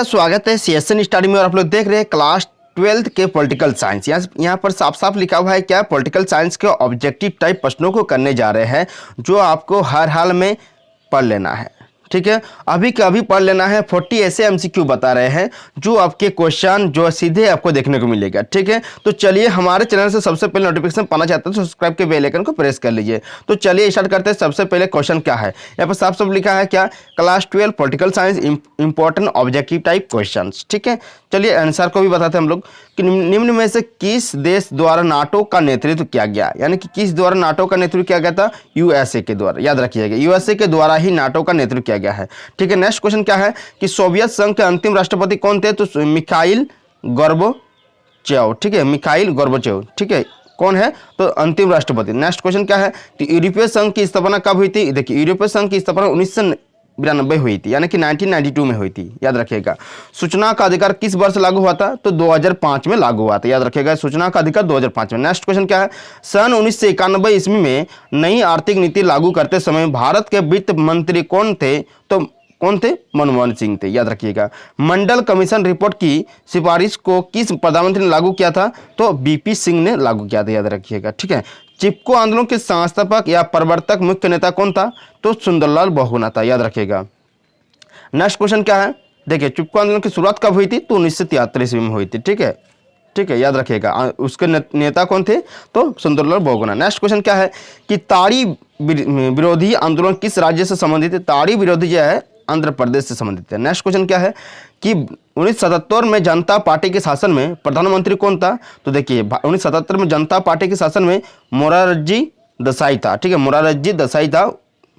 स्वागत है CSN study में और आप लोग देख रहे हैं क्लास 12th के पॉलिटिकल साइंस। यहाँ पर साफ साफ लिखा हुआ है क्या पॉलिटिकल साइंस के ऑब्जेक्टिव टाइप प्रश्नों को करने जा रहे हैं जो आपको हर हाल में पढ़ लेना है। ठीक है, अभी का अभी पढ़ लेना है। 40 ऐसे एमसीक्यू बता रहे हैं जो आपके क्वेश्चन जो सीधे आपको देखने को मिलेगा। ठीक है, तो चलिए हमारे चैनल से सबसे पहले नोटिफिकेशन पाना चाहते हैं तो सब्सक्राइब के बेल आइकन को प्रेस कर लीजिए। तो चलिए स्टार्ट करते हैं। सबसे पहले क्वेश्चन क्या है, यहाँ पर साफ साफ लिखा है क्या class 12 political science important objective type question. ठीक है, चलिए आंसर को भी बताते हैं हम लोग कि निम्न में से किस देश द्वारा नाटो का नेतृत्व किया गया, यानी कि किस द्वारा नाटो का नेतृत्व किया गया था, यूएसए के द्वारा। याद रखिएगा यूएसए के द्वारा ही नाटो का नेतृत्व किया गया है। ठीक है, नेक्स्ट क्वेश्चन क्या है कि सोवियत संघ के अंतिम राष्ट्रपति कौन थे, तो मिखाइल गोर्बाचेव। ठीक है, मिखाइल गोर्बाचेव। ठीक है, कौन है तो अंतिम राष्ट्रपति। नेक्स्ट क्वेश्चन क्या है कि यूरोपीय संघ की स्थापना कब हुई थी। देखिए यूरोपीय संघ की स्थापना 1992 हुई थी, यानी कि 1992 में हुई थी। याद रखिएगा। सूचना का अधिकार किस वर्ष लागू हुआ था, तो 2005 में लागू हुआ था। याद रखिएगा, सूचना का अधिकार 2005 में। नेक्स्ट क्वेश्चन क्या है, सन 1991 ईस्वी में नई आर्थिक नीति लागू करते समय भारत के वित्त मंत्री कौन थे, तो कौन थे, मनमोहन सिंह थे। याद रखिएगा। मंडल कमीशन रिपोर्ट की सिफारिश को किस प्रधानमंत्री ने लागू किया था, तो बीपी सिंह ने लागू किया था। याद रखिएगा। ठीक है, चिपको आंदोलन के संस्थापक या प्रवर्तक मुख्य नेता कौन था, तो सुंदरलाल बहुगुणा था। याद रखिएगा। नेक्स्ट क्वेश्चन क्या है, देखिए चिपको आंदोलन की शुरुआत कब हुई थी, तो 1973 ईस्वी में हुई थी। ठीक है, ठीक है, याद रखिएगा। उसके नेता कौन थे, तो सुंदरलाल बहुगुणा। नेक्स्ट क्वेश्चन क्या है कि ताड़ी विरोधी आंदोलन किस राज्य से संबंधित है, ताड़ी विरोधी जो है आंध्र प्रदेश से संबंधित है। नेक्स्ट क्वेश्चन क्या है कि 1977 में जनता पार्टी के शासन में प्रधानमंत्री कौन था, तो देखिए 1977 में जनता पार्टी के शासन में मोरारजी देसाई था। ठीक है, मोरारजी देसाई था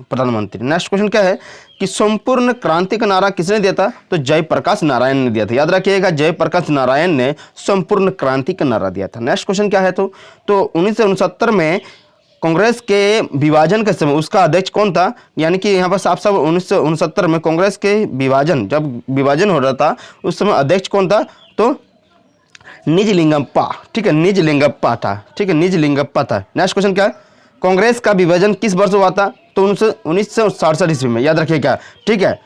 प्रधानमंत्री। नेक्स्ट क्वेश्चन क्या है कि संपूर्ण क्रांति का नारा किसने दिया था, तो जयप्रकाश नारायण ने दिया था। याद रखिएगा, जयप्रकाश नारायण ने संपूर्ण क्रांति का नारा दिया था। नेक्स्ट क्वेश्चन क्या है तो 1969 में कांग्रेस के विभाजन के समय उसका अध्यक्ष कौन था, यानी कि यहाँ पर साफ साफ 1969 में कांग्रेस के विभाजन, जब विभाजन हो रहा था उस समय अध्यक्ष कौन था, तो निजलिंगप्पा। ठीक है, निजलिंगप्पा था। ठीक है, निजलिंगप्पा था। नेक्स्ट क्वेश्चन क्या है, कांग्रेस का विभाजन किस वर्ष हुआ था, तो 1967 ईस्वी में। याद रखिएगा। ठीक है,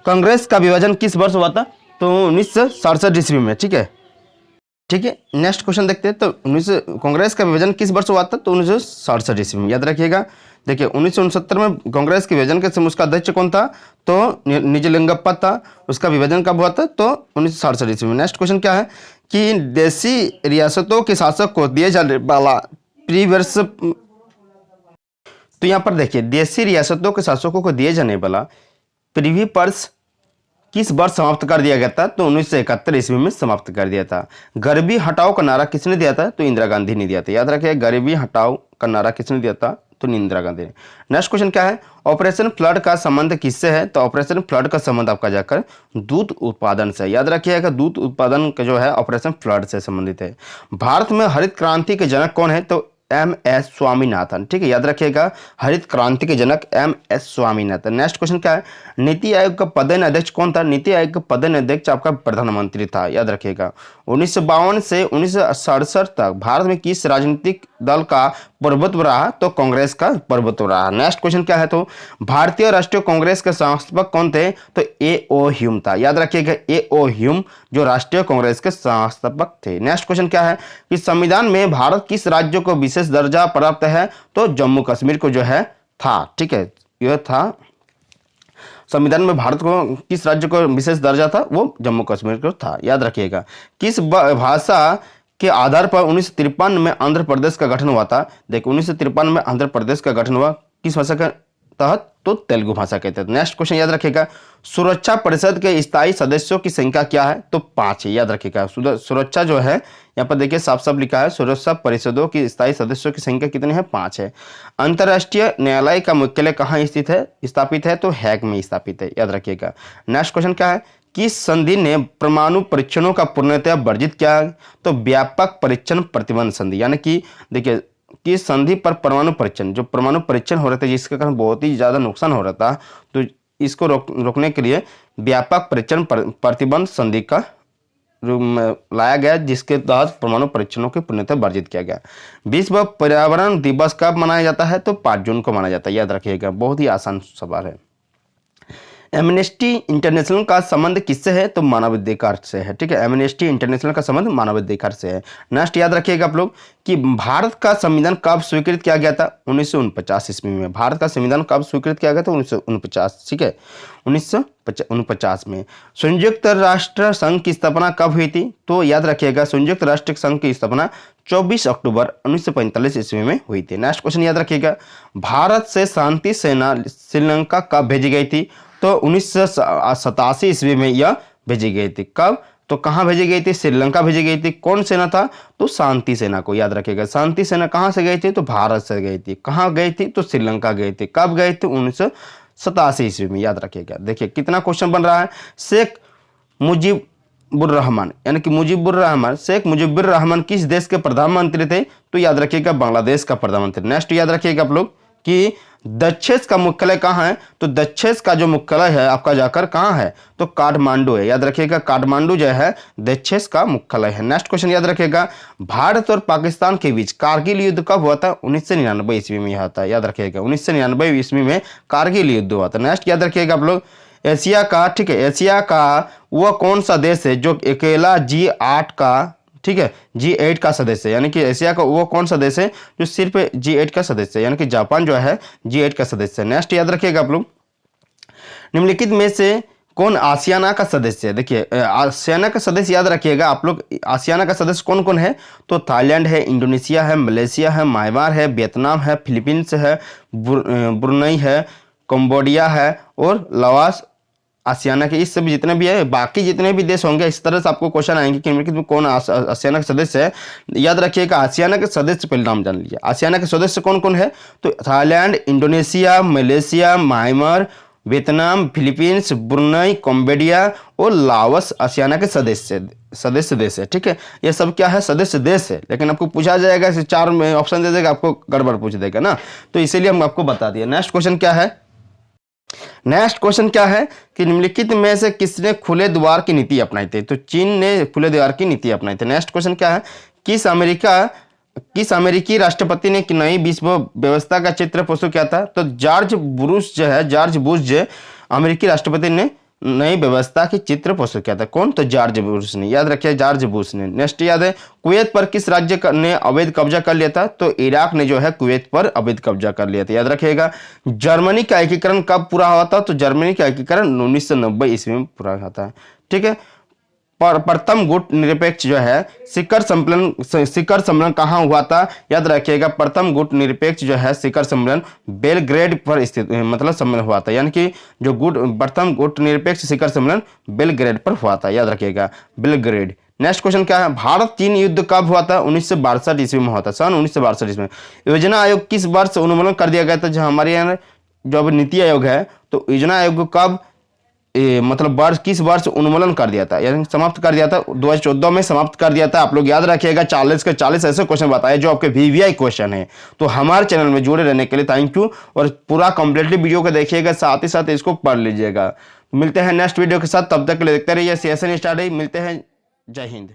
कांग्रेस का विभाजन किस वर्ष हुआ था, तो 1967 ईस्वी में। ठीक है, ठीक है। नेक्स्ट क्वेश्चन देखते हैं तो कांग्रेस का विभाजन किस वर्ष हुआ था, तो 1967 ईस्वी में। याद रखिएगा। देखिए 1969 में कांग्रेस के विभाजन के समय उसका अध्यक्ष कौन था, तो निजलिंगप्पा था। उसका विभाजन कब हुआ था, तो 1967 ईस्वी में। नेक्स्ट क्वेश्चन क्या है कि देशी रियासतों के शासक को दिए जाने वाला प्रीवर्ष, तो यहाँ पर देखिए देशी रियासतों के शासकों को दिए जाने वाला प्रीवी पर्स किस वर्ष समाप्त कर दिया गया था, तो 1971 ईस्वी में समाप्त कर दिया था। गरीबी हटाओ का नारा किसने दिया था, तो इंदिरा गांधी ने दिया था। याद रखिए, गरीबी हटाओ का नारा किसने दिया था, तो इंदिरा गांधी ने। नेक्स्ट क्वेश्चन क्या है, ऑपरेशन फ्लड का संबंध किससे है, तो ऑपरेशन फ्लड का संबंध आपका जाकर दूध उत्पादन से। याद रखिएगा, दूध उत्पादन का जो है ऑपरेशन फ्लड से संबंधित है। भारत में हरित क्रांति के जनक कौन है, तो एम.एस. स्वामीनाथन। ठीक है, याद रखिएगा, हरित क्रांति के जनक एम.एस. स्वामीनाथन। नेक्स्ट क्वेश्चन क्या है, नीति आयोग का पदेन अध्यक्ष कौन था, नीति आयोग का पदेन अध्यक्ष आपका प्रधानमंत्री था। याद रखिएगा। 1952 से 1967 तक भारत में किस राजनीतिक दल का प्रभुत्व रहा, तो कांग्रेस का प्रभुत्व रहा। नेक्स्ट क्वेश्चन क्या है तो भारतीय राष्ट्रीय कांग्रेस के संस्थापक कौन थे, तो ए.ओ. ह्यूम था। याद रखिएगा, ए.ओ. ह्यूम जो राष्ट्रीय कांग्रेस के संस्थापक थे। नेक्स्ट क्वेश्चन क्या है कि संविधान में भारत किस राज्य को विशेष दर्जा प्राप्त है, तो जम्मू कश्मीर को जो है था। ठीक है, यह था संविधान में भारत को किस राज्य को विशेष दर्जा था, वो जम्मू कश्मीर को था। याद रखिएगा। किस भाषा के आधार पर 1953 में आंध्र प्रदेश का गठन हुआ था, देखो 1953 में आंध्र प्रदेश का गठन हुआ किस भाषा के तहत, तो तेलुगु भाषा के तहत। नेक्स्ट क्वेश्चन याद रखिएगा, सुरक्षा परिषद के स्थायी सदस्यों की संख्या क्या है, तो 5 है। याद रखिएगा, सुरक्षा जो है यहाँ पर देखिए साफ साफ लिखा है, सुरक्षा परिषदों की स्थायी सदस्यों की संख्या कितनी है, 5 है। अंतर्राष्ट्रीय न्यायालय का मुख्यालय कहाँ स्थित है, स्थापित है, तो हैग में स्थापित है। याद रखिएगा। नेक्स्ट क्वेश्चन क्या है, किस संधि ने परमाणु परीक्षणों का पूर्णतः वर्जित किया, तो व्यापक परीक्षण प्रतिबंध संधि। यानी कि देखिए किस संधि पर परमाणु परीक्षण, जो परमाणु परीक्षण हो रहे थे जिसके कारण बहुत ही ज्यादा नुकसान हो रहा था, तो इसको रोकने के लिए व्यापक परीक्षण प्रतिबंध संधि का लाया गया, जिसके तहत परमाणु परीक्षणों की पूर्णतः वर्जित किया गया। विश्व पर्यावरण दिवस कब मनाया जाता है, तो 5 जून को मनाया जाता है। याद रखिएगा, बहुत ही आसान सवाल है। एमनेस्टी इंटरनेशनल का संबंध किससे है? तो मानवाधिकार से है। ठीक है, एमनेस्टी इंटरनेशनल का संबंध मानवाधिकार से है। नेक्स्ट याद रखिएगा आप लोग कि भारत का संविधान कब स्वीकृत किया गया था? 1949 ईस्वी में। भारत का संविधान कब स्वीकृत किया गया था? 1949। ठीक है, 1949 में। संयुक्त राष्ट्र संघ की स्थापना कब हुई थी? तो याद रखिएगा संयुक्त राष्ट्र संघ की स्थापना 24 अक्टूबर 1945 ईस्वी में हुई थी। नेक्स्ट क्वेश्चन याद रखिएगा, भारत से शांति सेना श्रीलंका कब भेजी गई थी? तो 1987 ईस्वी में यह भेजी गई थी। कब? तो कहाँ भेजी गई थी? श्रीलंका भेजी गई थी। कौन सेना था? तो शांति सेना को याद रखिएगा। शांति सेना कहाँ से गई थी? तो भारत से गई थी। कहाँ गई थी? तो श्रीलंका गई थी। कब गई थी? 1987 ईस्वी में। याद रखिएगा। देखिए कितना क्वेश्चन बन रहा है। शेख मुजीबुर रहमान यानी कि मुजीबुर रहमान, शेख मुजीबुर रहमान किस देश के प्रधानमंत्री थे? तो याद रखिएगा बांग्लादेश का प्रधानमंत्री। नेक्स्ट याद रखिएगा आप लोग कि दक्षेस का मुख्यालय कहाँ है? तो दक्षेस का जो मुख्यालय है आपका जाकर कहाँ है? तो काठमांडू है। याद रखिएगा काठमांडू जो है दक्षेस का मुख्यालय है। नेक्स्ट क्वेश्चन याद रखिएगा, भारत और पाकिस्तान के बीच कारगिल युद्ध कब हुआ था? 1999 ईस्वी में यह था। याद रखिएगा 1999 ईस्वी में कारगिल युद्ध हुआ था। नेक्स्ट याद रखिएगा आप लोग, एशिया का, ठीक है, एशिया का वह कौन सा देश है जो अकेला G8 का, ठीक है, G8 का सदस्य है? यानी कि एशिया का वो कौन सा देश है जो सिर्फ G8 का सदस्य है? यानी कि जापान जो है G8 का सदस्य है। नेक्स्ट याद रखिएगा आप लोग, निम्नलिखित में से कौन आसियाना का सदस्य है? देखिए आसियाना का सदस्य याद रखिएगा आप लोग, आसियाना का सदस्य कौन कौन है? तो थाईलैंड है, इंडोनेशिया है, मलेशिया है, म्यांमार है, वियतनाम है, फिलीपींस है, ब्रुनई है, कंबोडिया है और लाओस आसियाना के। इस सब जितने भी है, बाकी जितने भी देश होंगे इस तरह से आपको क्वेश्चन आएंगे कि निम्नलिखित में कौन आसियाना का सदस्य है। याद रखिएगा आसियाना के सदस्य पहले नाम जान लीजिए। आसियाना के सदस्य कौन कौन है? तो Thailand, Indonesia, Malaysia, Myanmar, Vietnam, Philippines, Brunei, Cambodia और लाओस आसियाना के सदस्य देश है। ठीक है, ये सब क्या है? सदस्य देश है। लेकिन आपको पूछा जाएगा, इसे 4 में ऑप्शन दे देगा, आपको गड़बड़ पूछ देगा ना, तो इसीलिए हम आपको बता दिया। नेक्स्ट क्वेश्चन क्या है? नेक्स्ट क्वेश्चन क्या है कि निम्नलिखित में से किसने खुले द्वार की नीति अपनाई थी? तो चीन ने खुले द्वार की नीति अपनाई थी। नेक्स्ट क्वेश्चन क्या है, किस अमेरिकी राष्ट्रपति ने नई विश्व व्यवस्था का चित्र प्रस्तुत किया था? तो जॉर्ज बुश जो अमेरिकी राष्ट्रपति ने नई व्यवस्था की चित्र प्रस्तुत किया था। कौन? तो जॉर्ज बुश ने। याद रखिए जॉर्ज बुश ने। नेक्स्ट याद है, कुवैत पर किस राज्य ने अवैध कब्जा कर लिया था? तो इराक ने जो है कुवैत पर अवैध कब्जा कर लिया था। याद रखिएगा जर्मनी का एकीकरण कब पूरा हुआ था? तो जर्मनी का एकीकरण 1990 ईस्वी में पूरा हुआ था। ठीक है, प्रथम गुट निरपेक्ष जो है शिखर सम्मेलन कहाँ हुआ था? याद रखिएगा प्रथम गुट निरपेक्ष जो है शिखर सम्मेलन बेलग्रेड पर स्थित मतलब सम्मेलन हुआ था। यानी कि जो प्रथम गुट निरपेक्ष शिखर सम्मेलन बेलग्रेड पर हुआ था। याद रखिएगा बेलग्रेड। नेक्स्ट क्वेश्चन क्या है, भारत चीन युद्ध कब हुआ था? 1962 ईस्वी में हुआ था, सन 1962 ईस्वी में। योजना आयोग किस वर्ष अनुमोदन कर दिया गया था? जो हमारे यहाँ जो अब नीति आयोग है, तो योजना आयोग कब मतलब वर्ष किस वर्ष उन्मूलन कर दिया था, यानी समाप्त कर दिया था? 2014 में समाप्त कर दिया था। आप लोग याद रखिएगा 40 के 40 ऐसे क्वेश्चन बताए जो आपके VVI क्वेश्चन है। तो हमारे चैनल में जुड़े रहने के लिए थैंक यू, और पूरा कंप्लीटली वीडियो को देखिएगा, साथ ही साथ इसको पढ़ लीजिएगा। मिलते हैं नेक्स्ट वीडियो के साथ, तब तक के लिए देखते रहिए CSN स्टडी। मिलते हैं, जय हिंद।